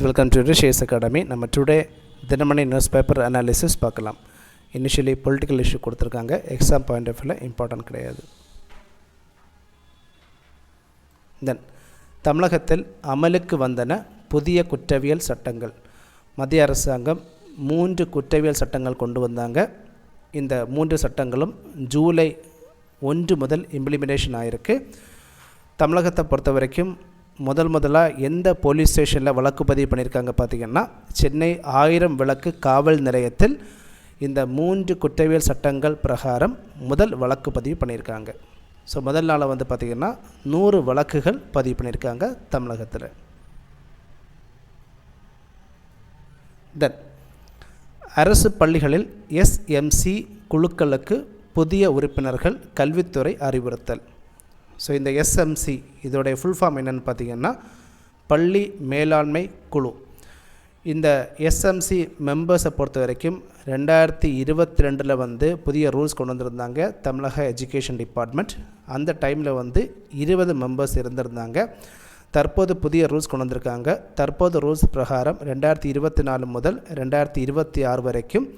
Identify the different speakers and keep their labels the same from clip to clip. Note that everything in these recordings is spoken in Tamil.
Speaker 1: வெல்கம் டு ரிஷேஸ் அகாடமி. நம்ம today Dinamani news paper analysis பார்க்கலாம். இனிஷியலி பொலிட்டிக்கல் இஷ்யூ கொடுத்துருக்காங்க, எக்ஸாம் பாயிண்ட் ஆஃப் வியூவில் இம்பார்ட்டன்ட் கிடையாது. தென் தமிழகத்தில் அமலுக்கு வந்தன புதிய குற்றவியல் சட்டங்கள். மத்திய அரசாங்கம் 3 குற்றவியல் சட்டங்கள் கொண்டு வந்தாங்க. இந்த 3 சட்டங்களும் ஜூலை 1 முதல் இம்ப்ளிமெண்டேஷன் ஆகிருக்கு. தமிழகத்தை பொறுத்த வரைக்கும் முதலாக எந்த போலீஸ் ஸ்டேஷனில் வழக்கு பதிவு பண்ணியிருக்காங்க பார்த்திங்கன்னா, சென்னை 1000 விளக்கு காவல் நிலையத்தில் இந்த 3 குற்றவியல் சட்டங்கள் பிரகாரம் முதல் வழக்கு பதிவு பண்ணியிருக்காங்க. ஸோ முதல் நாள் பார்த்திங்கன்னா 100 வழக்குகள் பதிவு பண்ணியிருக்காங்க தமிழகத்தில். தென் அரசு பள்ளிகளில் SMC குழுக்களுக்கு புதிய உறுப்பினர்கள் கல்வித்துறை அறிவுறுத்தல். ஸோ இந்த SMC இதோடைய ஃபுல் ஃபார்ம் என்னென்னு பார்த்திங்கன்னா, பள்ளி மேலாண்மை குழு. இந்த SMC மெம்பர்ஸை பொறுத்த வரைக்கும் 2022 புதிய ரூல்ஸ் கொண்டு வந்திருந்தாங்க தமிழக எஜுகேஷன் டிபார்ட்மெண்ட். அந்த டைமில் 20 மெம்பர்ஸ் இருந்திருந்தாங்க. தற்போது புதிய ரூல்ஸ் கொண்டு வந்திருக்காங்க. தற்போது ரூல்ஸ் பிரகாரம் 2024 முதல் 2026 வரைக்கும்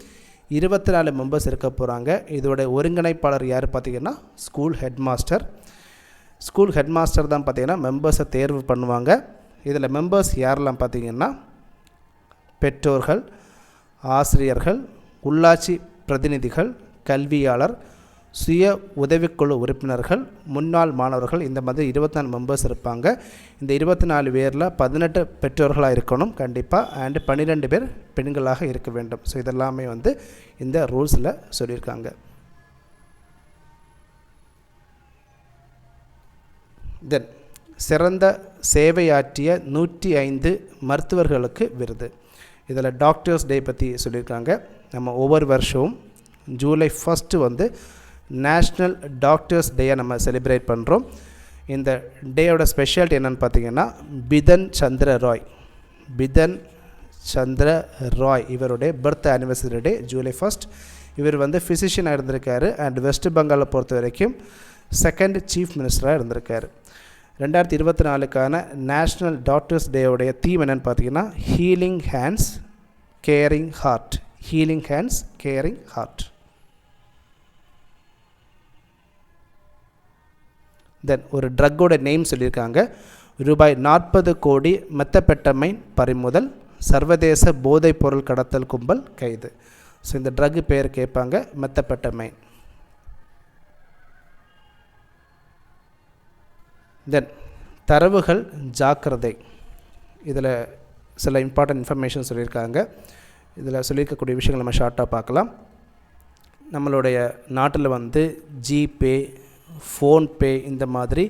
Speaker 1: 24 மெம்பர்ஸ் இருக்க போகிறாங்க. இதோட ஒருங்கிணைப்பாளர் யார் பார்த்திங்கன்னா, ஸ்கூல் ஹெட்மாஸ்டர் தான் பார்த்திங்கன்னா மெம்பர்ஸை தேர்வு பண்ணுவாங்க. இதில் மெம்பர்ஸ் யாரெல்லாம் பார்த்திங்கன்னா, பெற்றோர்கள், ஆசிரியர்கள், உள்ளாட்சி பிரதிநிதிகள், கல்வியாளர், சுய உதவிக்குழு உறுப்பினர்கள், முன்னாள் மாணவர்கள், இந்த மாதிரி 24 மெம்பர்ஸ் இருப்பாங்க. இந்த 24 பேரில் 18 பெற்றோர்களாக இருக்கணும் கண்டிப்பாக, அண்டு 12 பேர் பெண்களாக இருக்க வேண்டும். ஸோ இதெல்லாமே இந்த ரூல்ஸில் சொல்லியிருக்காங்க. தென் சிறந்த சேவையாற்றிய 105 மருத்துவர்களுக்கு விருது. இதில் டாக்டர்ஸ் டே பற்றி சொல்லியிருக்காங்க. நம்ம ஒவ்வொரு வருஷமும் ஜூலை 1 நேஷ்னல் டாக்டர்ஸ் டேயை நம்ம செலிப்ரேட் பண்ணுறோம். இந்த டேயோட ஸ்பெஷாலிட்டி என்னென்னு பார்த்தீங்கன்னா, பிதன் சந்திர ராய் இவருடைய பர்த் ஆனிவர்சரி டே ஜூலை 1. இவர் ஃபிசிஷியனாக இருந்திருக்காரு அண்ட் வெஸ்ட் பெங்காலை பொறுத்த வரைக்கும் 2nd சீஃப் மினிஸ்டராக இருந்திருக்காரு. 2024க்கான நேஷ்னல் டாக்டர்ஸ் டேயோடைய தீம் என்னென்னு பார்த்தீங்கன்னா, ஹீலிங் ஹேண்ட்ஸ் கேரிங் ஹார்ட். தென் ஒரு ட்ரக்கோட நேம் சொல்லியிருக்காங்க. ரூபாய் 40 கோடி மெத்தபெட்டமைன் பறிமுதல், சர்வதேச போதைப் பொருள் கடத்தல் கும்பல் கைது. ஸோ இந்த ட்ரக்கு பேர் கேட்பாங்க, மெத்தபெட்டமைன். தென் தரவுகள் ஜாக்கிரதை. இதில் சில இம்பார்ட்டன்ட் இன்ஃபர்மேஷன் சொல்லியிருக்காங்க. இதில் சொல்லியிருக்கக்கூடிய விஷயங்கள் நம்ம ஷார்ட்டாக பார்க்கலாம். நம்மளுடைய நாட்டில் ஜிபே, ஃபோன்பே இந்த மாதிரி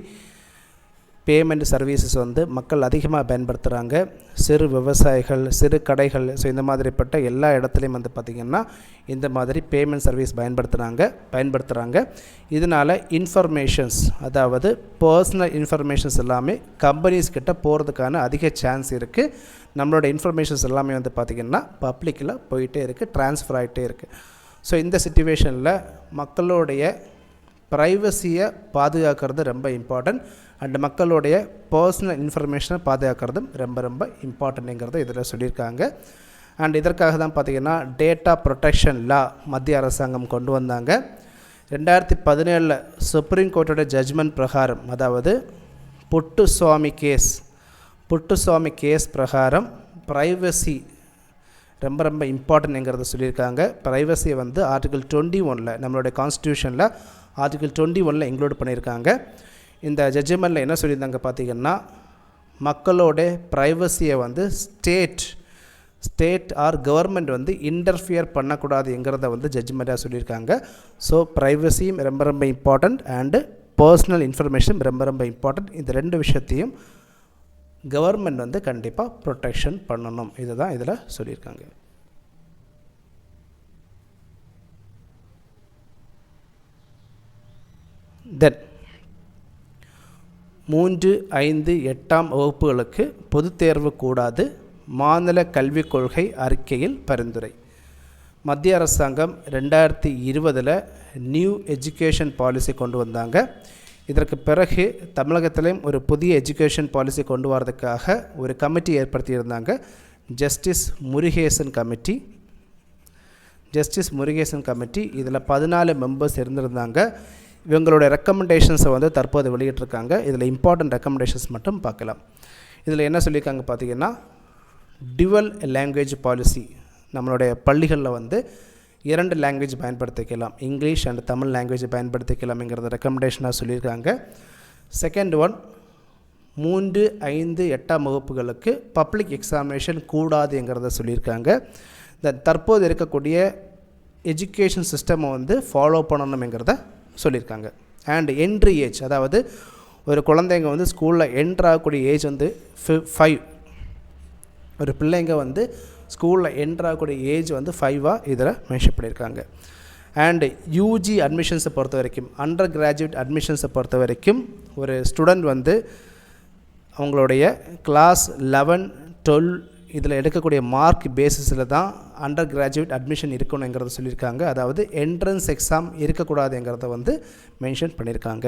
Speaker 1: பேமெண்ட் சர்வீசஸ் மக்கள் அதிகமாக பயன்படுத்துகிறாங்க. சிறு விவசாயிகள், சிறு கடைகள், ஸோ இந்த மாதிரிப்பட்ட எல்லா இடத்துலையும் பார்த்திங்கன்னா இந்த மாதிரி பேமெண்ட் சர்வீஸ் பயன்படுத்துகிறாங்க. இதனால் இன்ஃபர்மேஷன்ஸ், அதாவது பர்சனல் இன்ஃபர்மேஷன்ஸ் எல்லாமே கம்பெனிஸ் கிட்ட போகிறதுக்கான அதிக சான்ஸ் இருக்குது. நம்மளோட இன்ஃபர்மேஷன்ஸ் எல்லாமே பார்த்திங்கன்னா பப்ளிக்கில் போயிட்டே இருக்குது, ட்ரான்ஸ்ஃபர் ஆகிட்டே இருக்குது. ஸோ இந்த சிச்சுவேஷனில் மக்களுடைய ப்ரைவசியை பாதுகாக்கிறது ரொம்ப இம்பார்ட்டன்ட் அண்ட் மக்களுடைய பர்சனல் இன்ஃபர்மேஷனை பாதுகாக்கிறதும் ரொம்ப இம்பார்ட்டன்ட்டுங்கிறத இதில் சொல்லியிருக்காங்க. அண்ட் இதற்காக தான் பார்த்திங்கன்னா டேட்டா ப்ரொடெக்ஷன் லா மத்திய அரசாங்கம் கொண்டு வந்தாங்க. 2017 சுப்ரீம் கோர்ட்டோட ஜட்ஜ்மெண்ட் பிரகாரம், அதாவது புட்டுசுவாமி கேஸ் பிரகாரம் ப்ரைவசி ரொம்ப இம்பார்ட்டன்ட்ங்கிறத சொல்லியிருக்காங்க. ப்ரைவசியை ஆர்டிகல் 21 நம்மளுடைய கான்ஸ்டியூஷனில் ஆர்டிகல் 21 இன்க்ளூட் பண்ணியிருக்காங்க. இந்த ஜட்ஜ்மெண்ட்டில் என்ன சொல்லியிருந்தாங்க பார்த்திங்கன்னா, மக்களோட ப்ரைவசியை ஸ்டேட் ஆர் கவர்மெண்ட் இன்டர்ஃபியர் பண்ணக்கூடாதுங்கிறத ஜட்ஜ்மெண்ட்டாக சொல்லியிருக்காங்க. ஸோ ப்ரைவசியும் ரொம்ப இம்பார்ட்டண்ட் அண்டு பர்சனல் இன்ஃபர்மேஷன் ரொம்ப இம்பார்ட்டண்ட். இந்த 2 விஷயத்தையும் கவர்மெண்ட் கண்டிப்பாக ப்ரொடெக்ஷன் பண்ணணும். இதுதான் இதில் சொல்லியிருக்காங்க. தென் 3, 5, 8ஆம் வகுப்புகளுக்கு பொதுத் தேர்வு கூடாது, மாநில கல்விக் கொள்கை அறிக்கையில் பரிந்துரை. மத்திய அரசாங்கம் 2020 நியூ எஜுகேஷன் பாலிசி கொண்டு வந்தாங்க. இதற்கு பிறகு தமிழகத்திலும் ஒரு புதிய எஜுகேஷன் பாலிசி கொண்டு வரதுக்காக ஒரு கமிட்டி ஏற்படுத்தியிருந்தாங்க. ஜஸ்டிஸ் முருகேசன் கமிட்டி இதில் 14 மெம்பர்ஸ் இருந்திருந்தாங்க. இவங்களுடைய ரெக்கமெண்டேஷன்ஸை வந்து தற்போது வெளியிட்டிருக்காங்க. இதில் இம்பார்ட்டன்ட் ரெக்கமெண்டேஷன்ஸ் மட்டும் பார்க்கலாம். இதில் என்ன சொல்லியிருக்காங்க பார்த்திங்கன்னா, டியூவல் லாங்குவேஜ் பாலிசி, நம்மளுடைய பள்ளிகளில் வந்து 2 லாங்குவேஜ் பயன்படுத்திக்கலாம், இங்கிலீஷ் அண்ட் தமிழ் லாங்குவேஜ் பயன்படுத்திக்கலாம்ங்கிறத ரெக்கமெண்டேஷனாக சொல்லியிருக்காங்க. செகண்ட் ஒன், 3, 5, 8ஆம் வகுப்புகளுக்கு பப்ளிக் எக்ஸாமினேஷன் கூடாதுங்கிறத சொல்லியிருக்காங்க. தற்போது இருக்கக்கூடிய எஜுகேஷன் சிஸ்டமை வந்து ஃபாலோ பண்ணணுங்கிறத சொல்லியிருக்காங்க. அண்ட் என்ட்ரி ஏஜ், அதாவது ஒரு குழந்தைங்க வந்து ஸ்கூலில் என்ட்ரு ஆகக்கூடிய ஏஜ் வந்து 5. ஒரு பிள்ளைங்க வந்து ஸ்கூலில் என்ட்ரு ஆகக்கூடிய ஏஜ் வந்து 5 இதில் மென்ஷன் பண்ணியிருக்காங்க. அண்டு யூஜி அட்மிஷன்ஸை பொறுத்த வரைக்கும், அண்டர் கிராஜுவேட் அட்மிஷன்ஸை பொறுத்த வரைக்கும் ஒரு ஸ்டூடெண்ட் வந்து அவங்களுடைய கிளாஸ் 11, 12 இதில் எடுக்கக்கூடிய மார்க் பேசிஸில் தான் அண்டர் கிராஜுவேட் அட்மிஷன் இருக்கணுங்கிறத சொல்லியிருக்காங்க. அதாவது என்ட்ரன்ஸ் எக்ஸாம் இருக்கக்கூடாதுங்கிறத வந்து மென்ஷன் பண்ணியிருக்காங்க.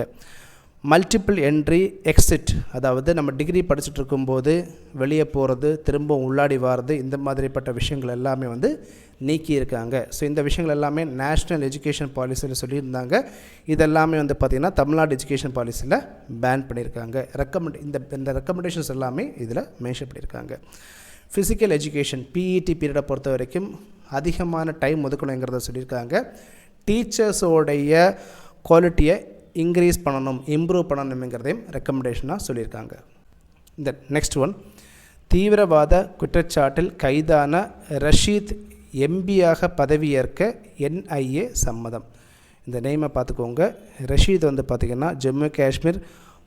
Speaker 1: மல்டிபிள் என்ட்ரி எக்ஸிட், அதாவது நம்ம டிகிரி படிச்சுட்டு இருக்கும்போது வெளியே போகிறது, திரும்ப உள்ளாடி வாரது, இந்த மாதிரிப்பட்ட விஷயங்கள் எல்லாமே வந்து நீக்கியிருக்காங்க. ஸோ இந்த விஷயங்கள் எல்லாமே நேஷ்னல் எஜுகேஷன் பாலிசியில் சொல்லியிருந்தாங்க. இதெல்லாமே வந்து பார்த்திங்கன்னா தமிழ்நாடு எஜுகேஷன் பாலிசியில் பேன் பண்ணியிருக்காங்க. இந்த ரெக்கமெண்டேஷன்ஸ் எல்லாமே இதில் மென்ஷன் பண்ணியிருக்காங்க. ஃபிசிக்கல் எஜுகேஷன் பிஇடி பீரியடை பொறுத்த வரைக்கும் அதிகமான டைம் ஒதுக்கணுங்கிறத சொல்லியிருக்காங்க. டீச்சர்ஸோடைய குவாலிட்டியை இம்ப்ரூவ் பண்ணணுங்கிறதையும் ரெக்கமெண்டேஷனாக சொல்லியிருக்காங்க. இந்த நெக்ஸ்ட் ஒன், தீவிரவாத குற்றச்சாட்டில் கைதான ரஷீத் எம்பியாக பதவியேற்க NIA சம்மதம். இந்த நேமை பார்த்துக்கோங்க. ரஷீத் வந்து பார்த்திங்கன்னா ஜம்மு காஷ்மீர்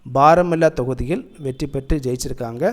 Speaker 1: பாரமுல்லா தொகுதியில் வெற்றி பெற்று ஜெயிச்சிருக்காங்க.